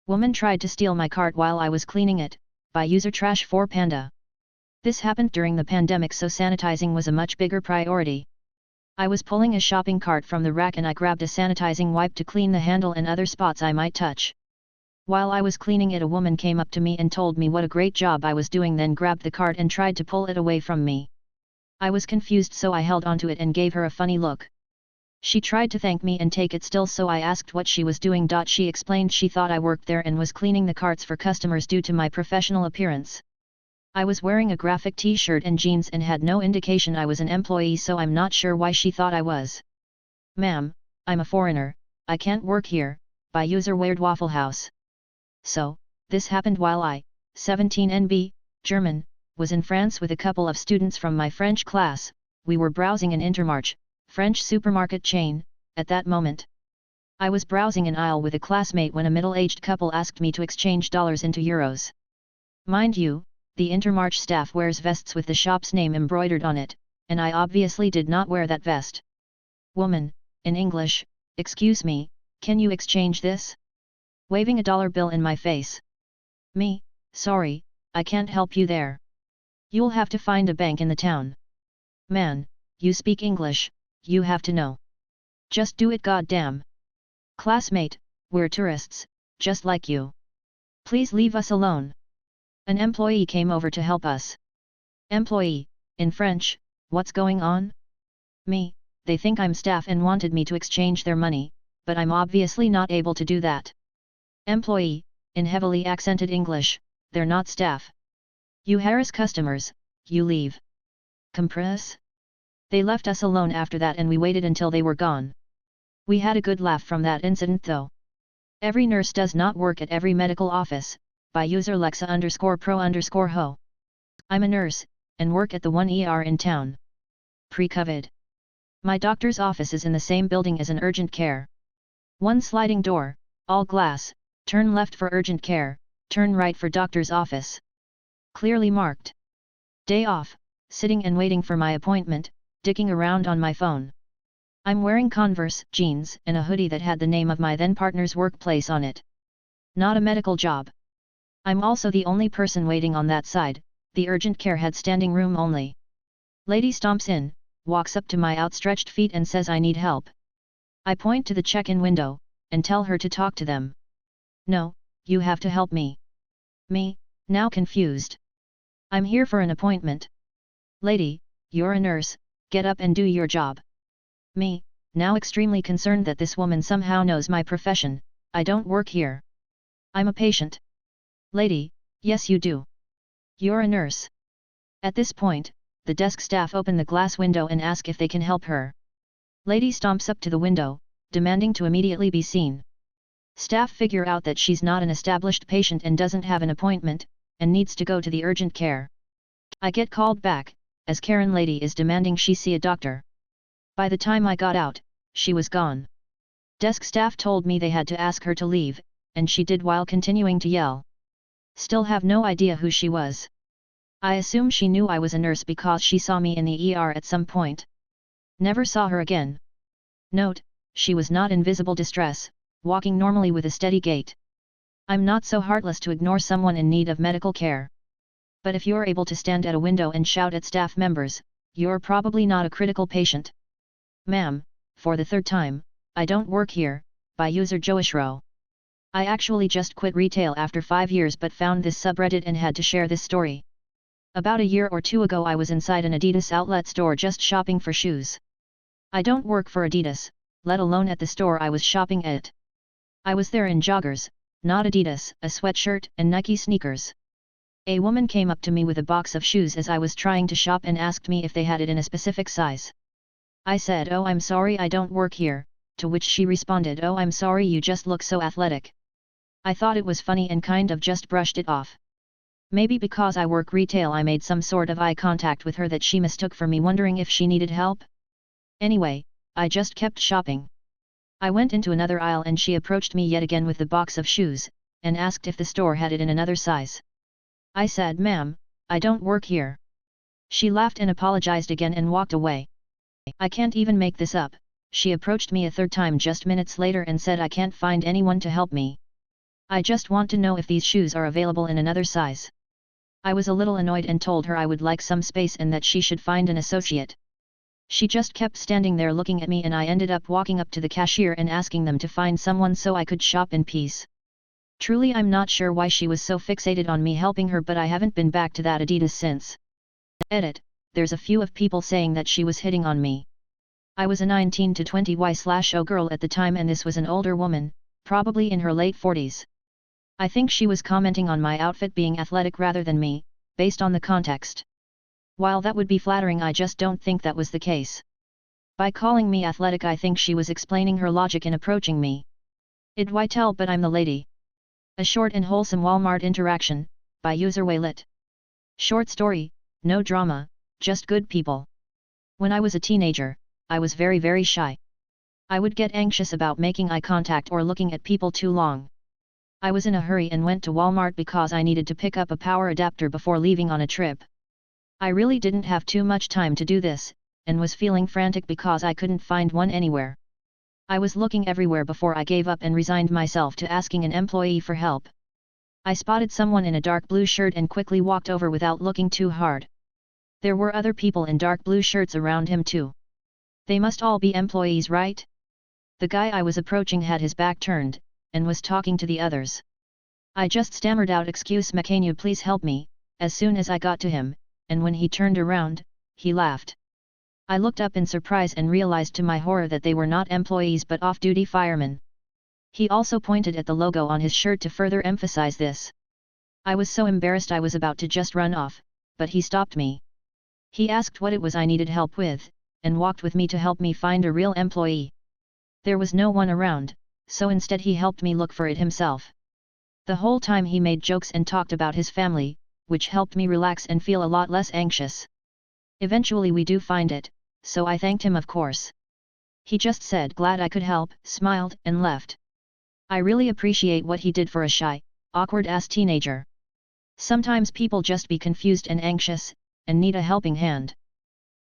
Woman tried to steal my cart while I was cleaning it, by user trash 4 Panda. This happened during the pandemic, so sanitizing was a much bigger priority. I was pulling a shopping cart from the rack and I grabbed a sanitizing wipe to clean the handle and other spots I might touch. While I was cleaning it, a woman came up to me and told me what a great job I was doing, then grabbed the cart and tried to pull it away from me. I was confused, so I held onto it and gave her a funny look. She tried to thank me and take it still, so I asked what she was doing. She explained she thought I worked there and was cleaning the carts for customers due to my professional appearance. I was wearing a graphic t-shirt and jeans and had no indication I was an employee, so I'm not sure why she thought I was. Ma'am, I'm a foreigner, I can't work here, by user Weird Waffle House. So, this happened while I, 17 NB, German, was in France with a couple of students from my French class. We were browsing an Intermarché, French supermarket chain, at that moment. I was browsing an aisle with a classmate when a middle-aged couple asked me to exchange dollars into euros. Mind you, the Intermarché staff wears vests with the shop's name embroidered on it, and I obviously did not wear that vest. Woman, in English, excuse me, can you exchange this? Waving a dollar bill in my face. Me, sorry, I can't help you there. You'll have to find a bank in the town. Man, you speak English, you have to know. Just do it, goddamn. Classmate, we're tourists, just like you. Please leave us alone. An employee came over to help us. Employee, in French, what's going on? Me, they think I'm staff and wanted me to exchange their money, but I'm obviously not able to do that. Employee, in heavily accented English, they're not staff. You harass customers, you leave. Compress? They left us alone after that and we waited until they were gone. We had a good laugh from that incident though. Every nurse does not work at every medical office, by user Lexa_pro_ho. I'm a nurse, and work at the one ER in town. Pre-COVID. My doctor's office is in the same building as an urgent care. One sliding door, all glass, turn left for urgent care, turn right for doctor's office. Clearly marked. Day off, sitting and waiting for my appointment, dicking around on my phone. I'm wearing Converse jeans and a hoodie that had the name of my then partner's workplace on it. Not a medical job. I'm also the only person waiting on that side, the urgent care had standing room only. Lady stomps in, walks up to my outstretched feet and says I need help. I point to the check-in window, and tell her to talk to them. No, you have to help me. Me, now confused. I'm here for an appointment. Lady, you're a nurse, get up and do your job. Me, now extremely concerned that this woman somehow knows my profession. I don't work here. I'm a patient. Lady, yes you do. You're a nurse. At this point, the desk staff open the glass window and ask if they can help her. Lady stomps up to the window, demanding to immediately be seen. Staff figure out that she's not an established patient and doesn't have an appointment, and needs to go to the urgent care. I get called back, as Karen lady is demanding she see a doctor. By the time I got out, she was gone. Desk staff told me they had to ask her to leave, and she did while continuing to yell. Still have no idea who she was. I assume she knew I was a nurse because she saw me in the ER at some point. Never saw her again. Note, she was not in visible distress, walking normally with a steady gait. I'm not so heartless to ignore someone in need of medical care. But if you're able to stand at a window and shout at staff members, you're probably not a critical patient. Ma'am, for the third time, I don't work here, by user Joishro. I actually just quit retail after 5 years but found this subreddit and had to share this story. About a year or two ago I was inside an Adidas outlet store just shopping for shoes. I don't work for Adidas, let alone at the store I was shopping at. I was there in joggers, not Adidas, a sweatshirt and Nike sneakers. A woman came up to me with a box of shoes as I was trying to shop and asked me if they had it in a specific size. I said, "Oh, I'm sorry, I don't work here," to which she responded, "Oh, I'm sorry, you just look so athletic." I thought it was funny and kind of just brushed it off. Maybe because I work retail I made some sort of eye contact with her that she mistook for me wondering if she needed help. Anyway, I just kept shopping. I went into another aisle and she approached me yet again with the box of shoes, and asked if the store had it in another size. I said, "Ma'am, I don't work here." She laughed and apologized again and walked away. I can't even make this up, she approached me a third time just minutes later and said I can't find anyone to help me. I just want to know if these shoes are available in another size. I was a little annoyed and told her I would like some space and that she should find an associate. She just kept standing there looking at me and I ended up walking up to the cashier and asking them to find someone so I could shop in peace. Truly I'm not sure why she was so fixated on me helping her, but I haven't been back to that Adidas since. Edit, there's a few of people saying that she was hitting on me. I was a 19 to 20y/0 girl at the time and this was an older woman, probably in her late 40s. I think she was commenting on my outfit being athletic rather than me, based on the context. While that would be flattering, I just don't think that was the case. By calling me athletic, I think she was explaining her logic in approaching me. Id why tell but I'm the lady. A short and wholesome Walmart interaction, by user Waylit. Short story, no drama, just good people. When I was a teenager, I was very shy. I would get anxious about making eye contact or looking at people too long. I was in a hurry and went to Walmart because I needed to pick up a power adapter before leaving on a trip. I really didn't have too much time to do this, and was feeling frantic because I couldn't find one anywhere. I was looking everywhere before I gave up and resigned myself to asking an employee for help. I spotted someone in a dark blue shirt and quickly walked over without looking too hard. There were other people in dark blue shirts around him too. They must all be employees, right? The guy I was approaching had his back turned, and was talking to the others. I just stammered out, "Excuse me, can you please help me?" as soon as I got to him, and when he turned around, he laughed. I looked up in surprise and realized to my horror that they were not employees but off-duty firemen. He also pointed at the logo on his shirt to further emphasize this. I was so embarrassed I was about to just run off, but he stopped me. He asked what it was I needed help with, and walked with me to help me find a real employee. There was no one around, so instead he helped me look for it himself. The whole time he made jokes and talked about his family, which helped me relax and feel a lot less anxious. Eventually we do find it, so I thanked him, of course. He just said glad I could help, smiled, and left. I really appreciate what he did for a shy, awkward-ass teenager. Sometimes people just be confused and anxious, and need a helping hand.